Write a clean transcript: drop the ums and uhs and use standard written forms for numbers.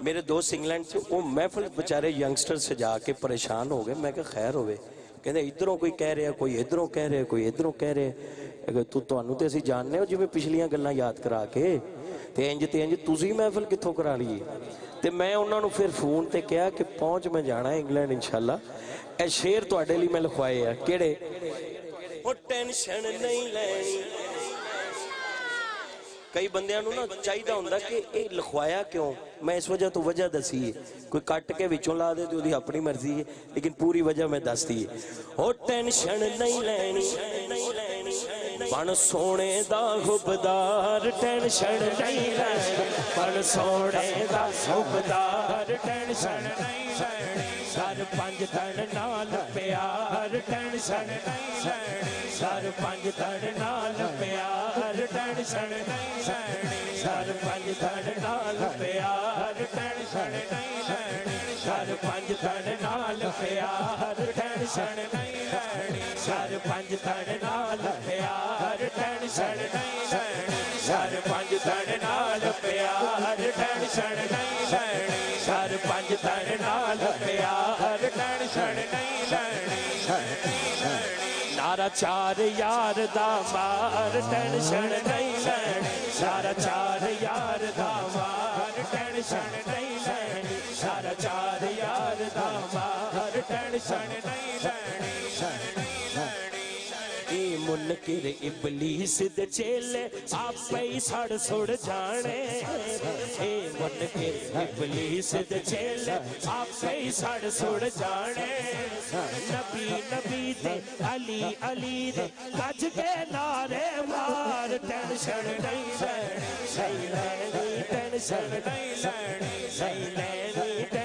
میرے دوست انگلینڈ سے وہ محفل بچارے ینگسٹر سجا کے پریشان ہو گئے. میں کہا خیر ہوئے, کہتے ادھروں کوئی کہہ رہا, کوئی ادھروں کہہ رہا, کوئی ادھروں کہہ رہا. تانوں تے اسی جاننے ہو جویں پچھلیاں گلاں یاد کرا کے تے انج تسی محفل کتھوں کرا لیے. تے میں انہاں نوں پھر فون تے کہا کہ پہنچ میں جانا ہے انگلینڈ انشاءاللہ. اے شعر تواڈے لئی میں لکھوائے ہیں. کیڑے؟ او ٹینشن نہیں لینی. کئی بندیاں نوں نا چاہیدہ ہوندا کہ اے لکھوایا کیوں. میں اس وجہ تو وجہ دسی ہے, کوئی کٹ کے وچوں لا دے تو دی اپنی مرضی ہے, لیکن پوری وجہ میں دس دی ہے. او ٹینشن نہیں لینی بن سونے دا حبدار, ٹینشن نہیں لینی بن سونے دا حبدار, ٹینشن نہیں لینی سر پنج تن نال پیار, ٹینشن نہیں لینی سر پنج تن نال پیار, ٹینشن نہیں لینی سر پنج تن نال پیار, ٹینشن نہیں لینی سر پنج تن نال پیار, ٹینشن نہیں لینی سر پنج تن نال پیار, ٹینشن نہیں لینی سر پنج تن نال پیار, ٹینشن نہیں لینی سر پنج تن نال پیار, ٹینشن نہیں لینی نعرہ چار یار دا مار, ٹینشن نہیں لینی سارا چار یار دا مار, ٹینشن نہیں لینی سارا چار یار دا مار, ٹینشن نہیں لینی منکر ابلیس دے چیلے آپ ہی سڑ سڑ جانے. اے منکر ابلیس دے چیلے آپ ہی سڑ سڑ جانے. نبی نبی دے علی علی دے گج کے نعرے مار, ٹینشن نہیں لینی صحیح لینی ٹینشن نہیں لینی صحیح لینی